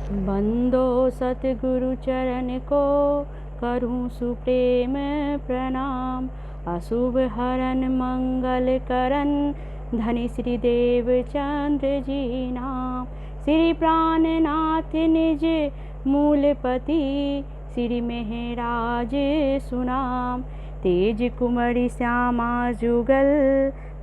बंदो सतगुरु चरण को करूं सुप्रेम प्रणाम। अशुभ हरन मंगल करन धनी श्री देव चंद्र जी नाम। श्री प्राणनाथ निज मूलपति श्री मेहराज सुनाम। तेज कुमरि श्यामा जुगल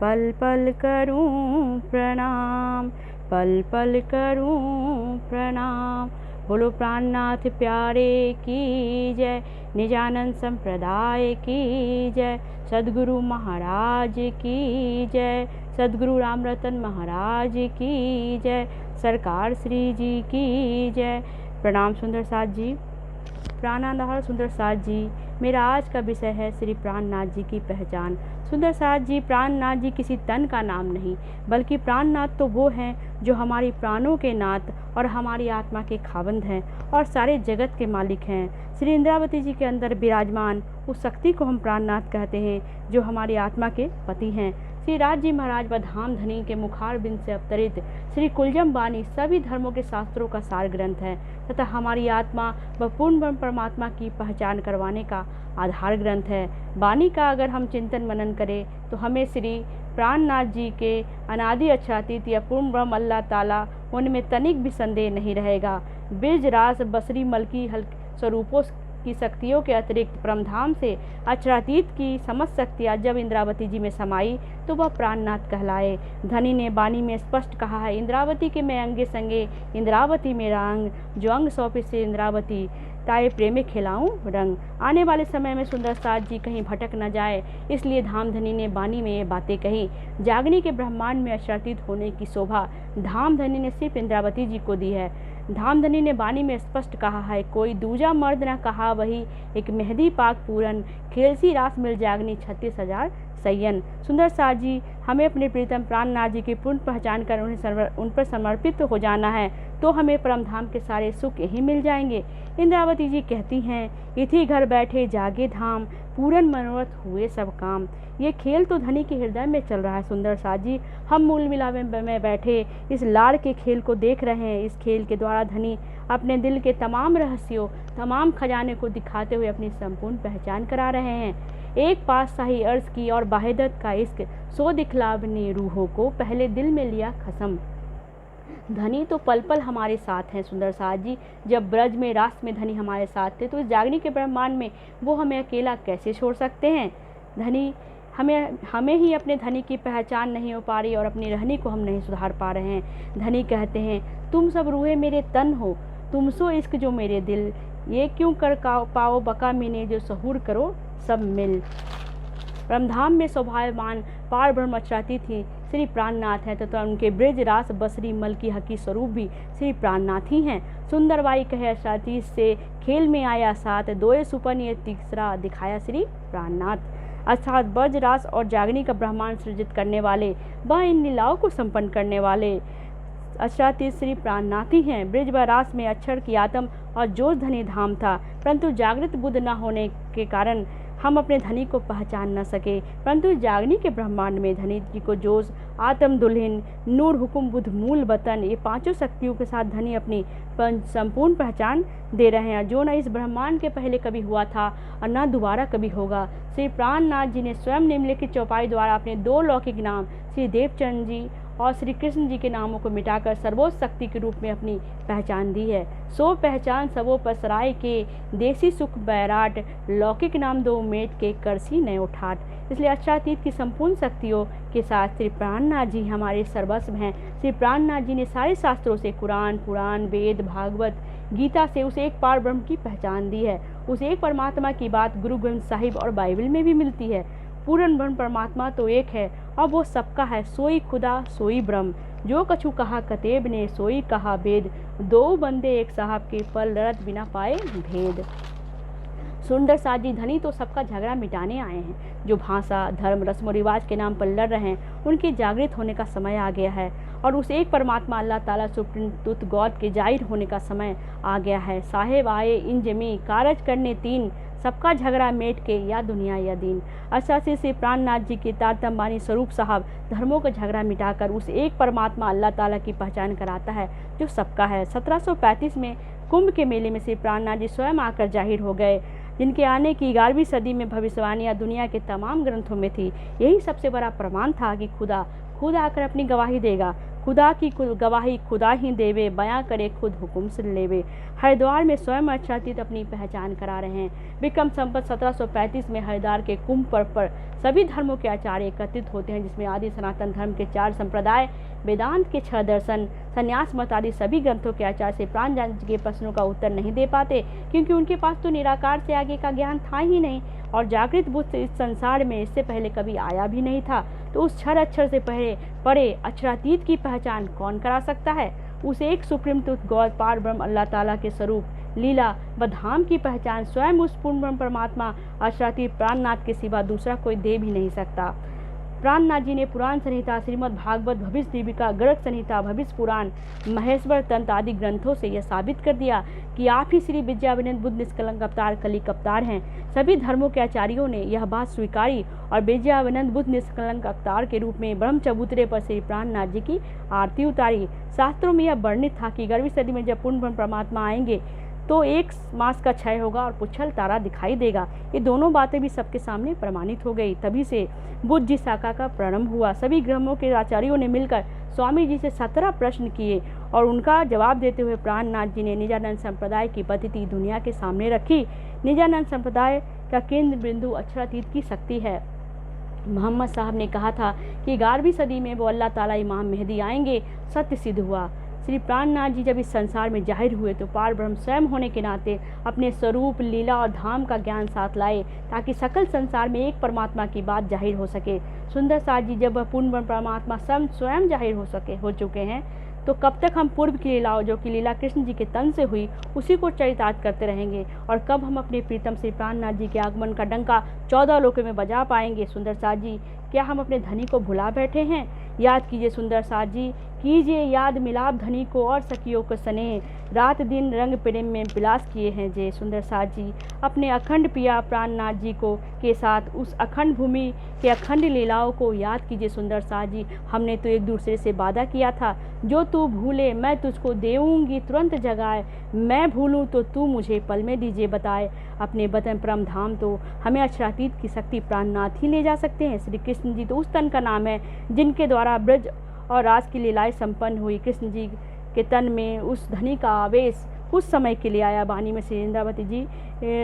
पल पल करूं प्रणाम, पल पल करूं प्रणाम। बोलो प्राणनाथ प्यारे की जय, निजानंद संप्रदाय की जय, सद्गुरु महाराज की जय, सद्गुरु रामरतन महाराज की जय, सरकार श्री जी की जय। प्रणाम सुंदर साथ जी। प्राणाधार सुंदर साथ जी, मेरा आज का विषय है श्री प्राणनाथ जी की पहचान। सुंदर साथ जी, प्राणनाथ जी किसी तन का नाम नहीं, बल्कि प्राणनाथ तो वो हैं जो हमारी प्राणों के नाथ और हमारी आत्मा के खावंद हैं और सारे जगत के मालिक हैं। श्री इंद्रावती जी के अंदर विराजमान उस शक्ति को हम प्राणनाथ कहते हैं जो हमारी आत्मा के पति हैं। श्री राज जी महाराज व धाम धनी के मुखार बिंद से अवतरित श्री कुलजम बानी सभी धर्मों के शास्त्रों का सार ग्रंथ है तथा हमारी आत्मा व पूर्ण ब्रह्म परमात्मा की पहचान करवाने का आधार ग्रंथ है। बानी का अगर हम चिंतन मनन करें तो हमें श्री प्राणनाथ जी के अनादि अक्षरातीत या पूर्ण ब्रह्म अल्लाह ताला उनमें तनिक भी संदेह नहीं रहेगा। बिरज रास बसरी मलकी हल्क स्वरूपों की शक्तियों के अतिरिक्त परमधाम से अक्षरातीत की समस्त शक्तियाँ जब इंद्रावती जी में समाई तो वह प्राणनाथ कहलाए। धनी ने बानी में स्पष्ट कहा है, इंद्रावती के मैं अंगे संगे इंद्रावती मेरा अंग, जो अंग सौंपे से इंद्रावती ताए प्रेमे खिलाऊं रंग। आने वाले समय में सुंदर साथ जी कहीं भटक न जाए, इसलिए धामधनी ने बानी में ये बातें कही। जागनी के ब्रह्मांड में अक्षरातीत होने की शोभा धामधनी ने सिर्फ इंद्रावती जी को दी है। धामधनी ने बानी में स्पष्ट कहा है, कोई दूजा मर्द न कहा वही एक मेहदी पाक पूरन, खेलसी रास मिल जागनी 36,000 सय्यन। सुंदर साथ जी, हमें अपने प्रीतम प्राणनाथ जी की पूर्ण पहचान कर उन पर समर्पित हो जाना है तो हमें परमधाम के सारे सुख यही मिल जाएंगे। इंद्रावती जी कहती हैं, इथी घर बैठे जागे धाम, पूरन मनोरथ हुए सब काम। ये खेल तो धनी के हृदय में चल रहा है सुंदर साथ जी। हम मूल मिलावे में बैठे इस लाड़ के खेल को देख रहे हैं। इस खेल के द्वारा धनी अपने दिल के तमाम रहस्यों, तमाम खजाने को दिखाते हुए अपनी संपूर्ण पहचान करा रहे हैं। एक पास शाही अर्ज की और बाहिदत का इश्क, सो दिखलावने रूहों को पहले दिल में लिया खसम। धनी तो पल पल हमारे साथ हैं सुंदर साथ जी। जब ब्रज में रास में धनी हमारे साथ थे तो इस जागनी के ब्रह्मांड में वो हमें अकेला कैसे छोड़ सकते हैं। धनी हमें ही अपने धनी की पहचान नहीं हो पा रही और अपनी रहनी को हम नहीं सुधार पा रहे हैं। धनी कहते हैं, तुम सब रूहे मेरे तन हो, तुम सो इश्क जो मेरे दिल, ये क्यों कर पाओ बका मीने जो सहूर करो सब मिल। परमधाम में शोभायमान पार ब्रह्म अक्षरातीत थी श्री प्राणनाथ हैं तथा उनके ब्रज रास बसरी मल की हकी स्वरूप भी श्री प्राणनाथ ही हैं। सुंदरबाई कहे अक्षरातीत से खेल में आया साथ, दोए सुपन ये तीसरा दिखाया श्री प्राणनाथ। अर्थात ब्रज रास और जागनी का ब्रह्मांड सृजित करने वाले, वह इन लीलाओं को संपन्न करने वाले अक्षरातीत श्री प्राणनाथ ही हैं। ब्रज व रास में अक्षर की आत्म और जोश धनी धाम था, परंतु जागृत बुद्ध न होने के कारण हम अपने धनी को पहचान न सके। परंतु जागनी के ब्रह्मांड में धनी जी को जोश, आत्म, दुल्हन, नूर, हुकुम, बुद्ध, मूल, वतन, ये पांचों शक्तियों के साथ धनी अपनी संपूर्ण पहचान दे रहे हैं, जो न इस ब्रह्मांड के पहले कभी हुआ था और न दोबारा कभी होगा। श्री प्राणनाथ जी ने स्वयं निम्नलिखित चौपाई द्वारा अपने दो लौकिक नाम श्री देवचंद जी और श्री कृष्ण जी के नामों को मिटाकर सर्वोच्च शक्ति के रूप में अपनी पहचान दी है। सो पहचान सबों पर सराय के, देसी सुख बैराट, लौकिक नाम दो मेट के, करसी नयो ठाट। इसलिए अक्षरातीत की संपूर्ण शक्तियों के साथ श्री प्राणनाथ जी हमारे सर्वस्व हैं। श्री प्राणनाथ जी ने सारे शास्त्रों से, कुरान, पुराण, वेद, भागवत, गीता से उस एक पार ब्रह्म की पहचान दी है। उस एक परमात्मा की बात गुरु ग्रंथ साहिब और बाइबल में भी मिलती है। पूर्ण ब्रह्म परमात्मा तो एक है और वो सबका है, सोई खुदा सोई ब्रह्म। जो कछु कहा कतेब ने, सोई कहा वेद, दो बंदे एक साहब के, पल लड़त बिना पाए भेद। सुंदर साथ जी, धनी तो सबका झगड़ा मिटाने आए हैं। जो भाषा, धर्म, रस्म और रिवाज के नाम पर लड़ रहे हैं, उनके जागृत होने का समय आ गया है और उस एक परमात्मा अल्लाह ताला सुप्रीम तुत गॉड के जाहिर होने का समय आ गया है। साहेब आए इन जमी कारज करने तीन, सबका झगड़ा मेट के या दुनिया या दीन। अशासी से प्राणनाथ जी के तारतम्बानी स्वरूप साहब धर्मों का झगड़ा मिटाकर उस एक परमात्मा अल्लाह ताला की पहचान कराता है जो सबका है। 1735 में कुंभ के मेले में श्री प्राणनाथ जी स्वयं आकर जाहिर हो गए, जिनके आने की 11वीं सदी में भविष्यवाणियाँ दुनिया के तमाम ग्रंथों में थी। यही सबसे बड़ा प्रमाण था कि खुद आकर अपनी गवाही देगा। खुदा की गवाही खुदा ही देवे, बयां करे खुद हुक्म से लेवे। हरिद्वार में स्वयं अक्षरातीत अपनी पहचान करा रहे हैं। विक्रम संवत 1735 में हरिद्वार के कुंभ पर्व पर सभी धर्मों के आचार्य एकत्रित होते हैं, जिसमें आदि सनातन धर्म के 4 संप्रदाय, वेदांत के 6 दर्शन, संन्यास मत आदि सभी ग्रंथों के आचार्य से प्राणनाथ जी के प्रश्नों का उत्तर नहीं दे पाते, क्योंकि उनके पास तो निराकार से आगे का ज्ञान था ही नहीं, और जागृत बुद्ध इस संसार में इससे पहले कभी आया भी नहीं था। तो उस क्षर अक्षर से परे अक्षरातीत की पहचान कौन करा सकता है? उस एक सुप्रीम ट्रुथ गॉड पार ब्रह्म अल्लाह ताला के स्वरूप, लीला व धाम की पहचान स्वयं उस पूर्ण ब्रह्म परमात्मा अक्षरातीत प्राणनाथ के सिवा दूसरा कोई दे भी नहीं सकता। प्राणनाथ जी ने पुराण संहिता, श्रीमद् भागवत, भविष्य दीपिका, गर्ग संहिता, भविष्य पुराण, महेश्वर तंत्र आदि ग्रंथों से यह साबित कर दिया कि आप ही श्री विद्याविनंद बुद्ध निष्कलंक अवतार कलिक अवतार हैं। सभी धर्मों के आचार्यों ने यह बात स्वीकारी और विद्याविनंद बुद्ध निष्कलंक अवतार के रूप में ब्रह्म चबूतरे पर श्री प्राणनाथ जी की आरती उतारी। शास्त्रों में यह वर्णित था कि 11वीं सदी में जब पूर्ण ब्रह्म परमात्मा आएंगे तो 1 मास का क्षय होगा और पुच्छल तारा दिखाई देगा। ये दोनों बातें भी सबके सामने प्रमाणित हो गई। तभी से बुद्ध जी शाखा का प्रारंभ हुआ। सभी ग्रंथों के आचार्यों ने मिलकर स्वामी जी से 17 प्रश्न किए और उनका जवाब देते हुए प्राणनाथ जी ने निजानंद संप्रदाय की पद्धति दुनिया के सामने रखी। निजानंद संप्रदाय का केंद्र बिंदु अक्षरातीत की शक्ति है। मोहम्मद साहब ने कहा था कि 11वीं सदी में वो अल्लाह ताला इमाम मेहदी आएंगे। सत्य सिद्ध हुआ। श्री प्राणनाथ जी जब इस संसार में जाहिर हुए तो पार ब्रह्म स्वयं होने के नाते अपने स्वरूप, लीला और धाम का ज्ञान साथ लाए, ताकि सकल संसार में एक परमात्मा की बात जाहिर हो सके। सुंदर साथ जी जब वह पूर्ण ब्रह्म परमात्मा स्वयं जाहिर हो चुके हैं, तो कब तक हम पूर्व की लीलाओं, जो कि लीला कृष्ण जी के तन से हुई, उसी को चरितार्थ करते रहेंगे? और कब हम अपने प्रीतम श्री प्राणनाथ जी के आगमन का डंका 14 लोकों में बजा पाएंगे? सुंदर साथ जी, क्या हम अपने धनी को भुला बैठे हैं? याद कीजिए सुंदर साथ जी, कीजिए याद मिलाप धनी को और सखियों को स्नेह, रात दिन रंग प्रेम में विलास किए हैं जे। सुंदर साथ जी, अपने अखंड पिया प्राणनाथ जी को के साथ उस अखंड भूमि के अखंड लीलाओं को याद कीजिए। सुंदर साथ जी, हमने तो एक दूसरे से वादा किया था, जो तू भूले मैं तुझको देऊंगी तुरंत जगाए, मैं भूलूं तो तू मुझे पल में दीजिए बताए। अपने वतन परम धाम तो हमें अक्षरातीत की शक्ति प्राणनाथ ही ले जा सकते हैं। श्री कृष्ण जी तो उस तन का नाम है जिनके द्वारा ब्रज और रास की लीलाएं संपन्न हुई। कृष्ण जी के तन में उस धनी का आवेश कुछ समय के लिए आया। वाणी में श्री इंद्रावती जी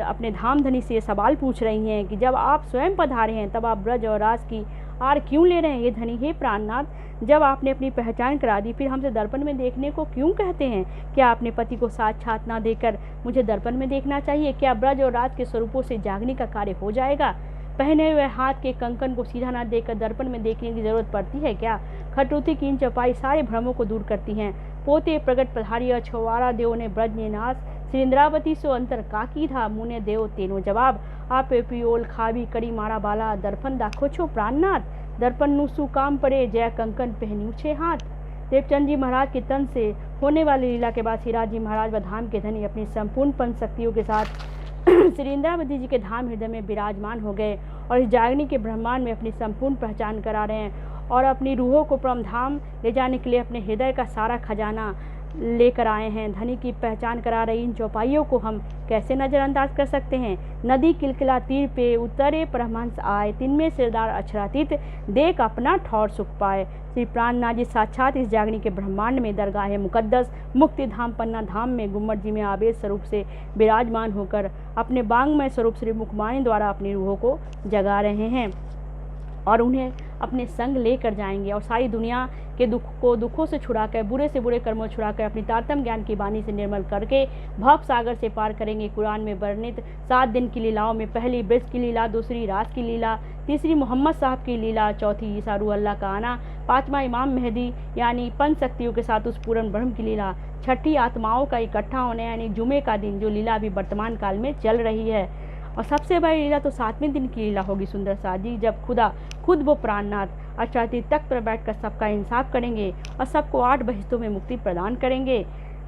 अपने धाम धनी से ये सवाल पूछ रही हैं कि जब आप स्वयं पधारे हैं तब आप ब्रज और रास की आर क्यों ले रहे हैं? ये धनी, हे प्राणनाथ, जब आपने अपनी पहचान करा दी फिर हमसे दर्पण में देखने को क्यों कहते हैं? क्या अपने पति को साक्षात ना देकर मुझे दर्पण में देखना चाहिए? क्या ब्रज और रास के स्वरूपों से जागने का कार्य हो जाएगा? पहने हुए हाथ के कंकन को सीधा ना देखकर दर्पण में देखने की जरूरत पड़ती है क्या? खटोती कीन चौपाई सारे भ्रमों को दूर करती हैं। पोते प्रगट पधारिया छुआरा देव ने ब्रज ने नाश, श्री इंद्रावती सो अंतर काकी था मुने देव तेनो जवाब। आप पियोल खाबी कड़ी मारा बाला, दर्पण दाखो छो प्राणनाथ, दर्पण नुसु काम पड़े जय कंकन पहनू छे हाथ। देवचंद जी महाराज के तन से होने वाली लीला के बाद सिराज जी महाराज व धाम के धनी अपनी संपूर्ण पंच शक्तियों के साथ श्री इंद्रावती जी के धाम हृदय में विराजमान हो गए और इस जागनी के ब्रह्मांड में अपनी संपूर्ण पहचान करा रहे हैं और अपनी रूहों को परम धाम ले जाने के लिए अपने हृदय का सारा खजाना लेकर आए हैं। धनी की पहचान करा रही इन चौपाइयों को हम कैसे नज़रअंदाज कर सकते हैं? नदी किलकिला तीर पे उतरे परमहंस आए, तिनमें सिरदार अक्षरातीत देख अपना ठौर सुख पाए। श्री प्राणनाथ जी साक्षात इस जागनी के ब्रह्मांड में दरगाह मुकद्दस मुक्ति धाम पन्ना धाम में गुम्मट जी में आवेश स्वरूप से विराजमान होकर अपने बांगमय स्वरूप श्री मुखवाणी द्वारा अपनी रूहों को जगा रहे हैं और उन्हें अपने संग लेकर जाएंगे और सारी दुनिया के दुखों से छुड़ाकर, बुरे से बुरे कर्मों छुड़ाकर अपनी तारतम ज्ञान की वाणी से निर्मल करके भव सागर से पार करेंगे। कुरान में वर्णित 7 दिन की लीलाओं में पहली ब्रज की लीला, दूसरी रास की लीला, तीसरी मोहम्मद साहब की लीला, चौथी ईसा रूह अल्लाह का आना, 5वां इमाम मेहदी यानी पंच शक्तियों के साथ उस पूर्ण ब्रह्म की लीला, छठी आत्माओं का इकट्ठा होने यानी जुमे का दिन, जो लीला अभी वर्तमान काल में चल रही है। और सबसे बड़ी लीला तो 7वें दिन की लीला होगी सुंदर साथ जी, जब खुद वो प्राणनाथ अचातीत तख्त पर बैठकर सबका इंसाफ करेंगे और सबको 8 बहिश्तों में मुक्ति प्रदान करेंगे।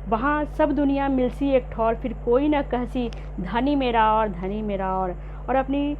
वहाँ सब दुनिया मिलसी एक ठौर, फिर कोई न कहसी धनी मेरा और धनी मेरा और अपनी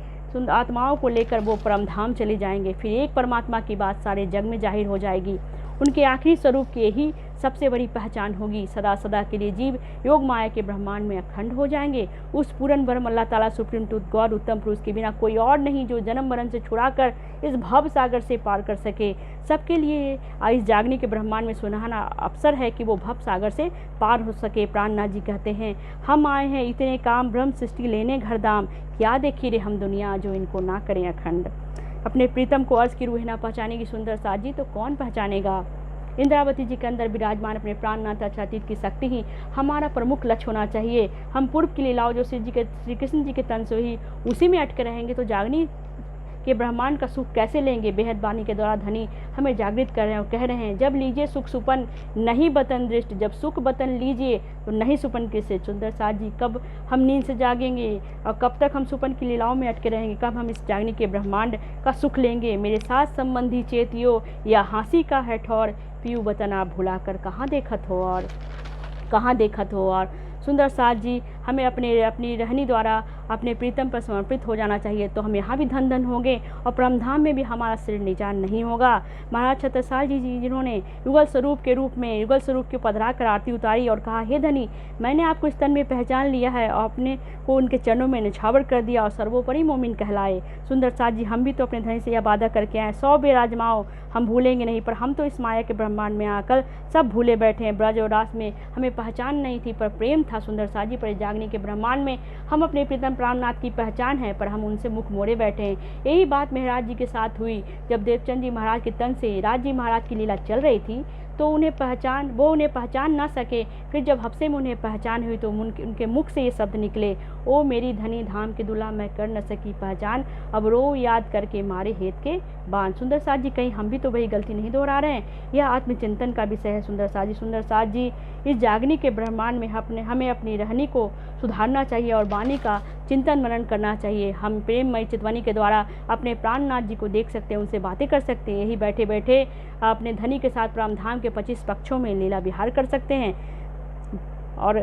आत्माओं को लेकर वो परमधाम चले जाएंगे। फिर एक परमात्मा की बात सारे जग में जाहिर हो जाएगी। उनके आखिरी स्वरूप की यही सबसे बड़ी पहचान होगी। सदा सदा के लिए जीव योग माया के ब्रह्मांड में अखंड हो जाएंगे। उस पूर्ण ब्रह्म अल्लाह ताला सुप्रीम ट्रूथ गॉड उत्तम पुरुष के बिना कोई और नहीं, जो जन्म मरण से छुड़ाकर इस भव सागर से पार कर सके। सबके लिए इस जागने के ब्रह्मांड में सुनहरा अवसर है कि वो भव सागर से पार हो सके। प्राणनाथ जी कहते हैं, हम आए हैं इतने काम ब्रह्म सृष्टि लेने घर दाम, क्या देखी रे हम दुनिया जो इनको ना करें अखंड। अपने प्रीतम को अर्ज की रूह ना पहचानेगी सुंदर साथ जी तो कौन पहचानेगा। इंद्रावती जी के अंदर विराजमान अपने प्राणनाथ अचातीत की शक्ति ही हमारा प्रमुख लक्ष्य होना चाहिए। हम पूर्व की लीलाओं जो श्री कृष्ण जी के तन से ही उसी में अटके रहेंगे तो जागनी के ब्रह्मांड का सुख कैसे लेंगे। बेहद वाणी के द्वारा धनी हमें जागृत कर रहे हैं और कह रहे हैं, जब लीजिए सुख सुपन नहीं बतन दृष्ट, जब सुख बतन लीजिए तो नहीं सुपन किसे। सुंदर साथ जी, कब हम नींद से जागेंगे और कब तक हम सुपन की लीलाओं में अटके रहेंगे, कब हम इस जागने के ब्रह्मांड का सुख लेंगे। मेरे साथ संबंधी चेतियो या हाँसी का है ठौर, पीयू बतन आप भुला कर कहाँ देखत हो और कहाँ देखत हो। और सुंदर साथ जी, हमें अपनी रहनी द्वारा अपने प्रीतम पर समर्पित हो जाना चाहिए तो हम यहाँ भी धन धन होंगे और परमधाम में भी हमारा सिर निजान नहीं होगा। महाराज छत्रसाल जी जिन्होंने युगल स्वरूप के रूप में युगल स्वरूप के पधरा कर आरती उतारी और कहा, हे धनी, मैंने आपको इस तन में पहचान लिया है और अपने को उनके चरणों में निछावर कर दिया और सर्वोपरि मोमिन कहलाए। सुंदर साथ जी, हम भी तो अपने धनी से यह वादा करके आए, 100 बेर आजमाओ हम भूलेंगे नहीं, पर हम तो इस माया के ब्रह्मांड में आकर सब भूले बैठे हैं। ब्रज और रास में हमें पहचान नहीं थी पर प्रेम था। सुंदर साथ जी, पर जागने के ब्रह्मांड में हम अपने प्रीतम प्राणनाथ की पहचान है पर हम उनसे मुख मोड़े बैठे हैं। यही बात मेहराज जी के साथ हुई जब देवचंद जी महाराज के तन से राज जी महाराज की लीला चल रही थी तो वो उन्हें पहचान ना सके। फिर जब हफ्से में उन्हें पहचान हुई तो उनके मुख से ये शब्द निकले, ओ मेरी धनी धाम के दुल्हा मैं कर न सकी पहचान, अब रो याद करके मारे हेत के बाण। सुंदर साथ जी, कहीं हम भी तो वही गलती नहीं दोहरा रहे हैं। यह आत्मचिंतन का विषय है। सुंदर साथ जी, इस जागने के ब्रह्मांड में हमें अपनी रहनी को सुधारना चाहिए और वाणी का चिंतन मनन करना चाहिए। हम प्रेममयी चितवाणी के द्वारा अपने प्राणनाथ जी को देख सकते हैं, उनसे बातें कर सकते हैं। यही बैठे बैठे अपने धनी के साथ परमधाम के 25 पक्षों में लीला विहार कर सकते हैं और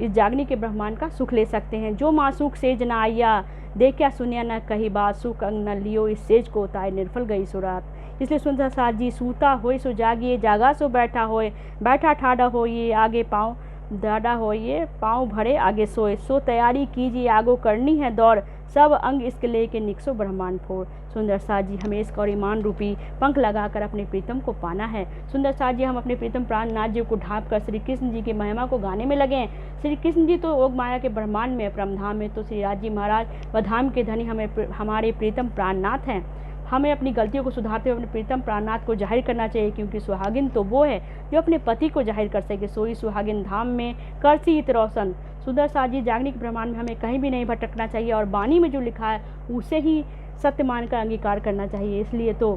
इस जागने के ब्रह्मांड का सुख ले सकते हैं। जो मासूक सेज न आया, देखा सुनिया न कही बात, सुख अंग न लियो इस सेज को ताए निर्फल गई सुरात। इसलिए सुंदर साथ जी, सूता होए सो जागिए, जागा सो बैठा होए, बैठा ठाड़ा होइए, आगे पाँव दाढ़ा होइए, पाँव भरे आगे सोए, सो तैयारी कीजिए आगो करनी है दौड़, सब अंग इसके लेके निकसो ब्रह्मांड फोड़। सुंदर साथ जी, हमें इसका और ईमान रूपी पंख लगाकर अपने प्रीतम को पाना है। सुंदर साथ जी, हम अपने प्रीतम प्राणनाथ जी को ढाँप कर श्री कृष्ण जी की महिमा को गाने में लगे हैं। श्री कृष्ण जी तो योग माया के ब्रह्मांड में, परमधाम में तो श्री राज जी महाराज व धाम के धनी हमारे प्रीतम प्राणनाथ हैं। हमें अपनी गलतियों को सुधारते हुए अपने प्रीतम प्राणनाथ को जाहिर करना चाहिए, क्योंकि सुहागिन तो वो है जो अपने पति को जाहिर कर सके। सोई सुहागिन धाम में करसी इत रोशन। सुंदर साथ जी, जागने के ब्रह्मांड में हमें कहीं भी नहीं भटकना चाहिए और वाणी में जो लिखा है उसे ही सत्य मानकर अंगीकार करना चाहिए। इसलिए तो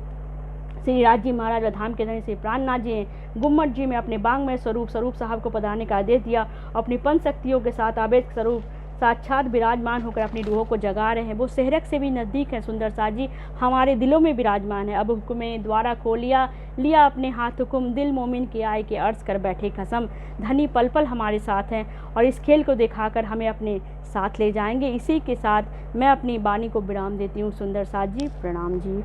श्री राज जी महाराज व धाम के धनी श्री प्राणनाथ जी गुम्मट जी में अपने बांग में स्वरूप साहब को पधारने का आदेश दिया। अपनी पंच शक्तियों के साथ आवेश स्वरूप साक्षात विराजमान होकर अपनी रूहों को जगा रहे हैं। वो सेहरक से भी नज़दीक है। सुंदर साथ जी, हमारे दिलों में विराजमान है। अब हुक्म द्वारा खोलिया लिया अपने हाथ हुक्म, दिल मोमिन के आए के अर्ज कर बैठे कसम। धनी पल पल हमारे साथ हैं और इस खेल को दिखाकर हमें अपने साथ ले जाएंगे। इसी के साथ मैं अपनी वाणी को विराम देती हूँ। सुंदर साथ जी, प्रणाम जी।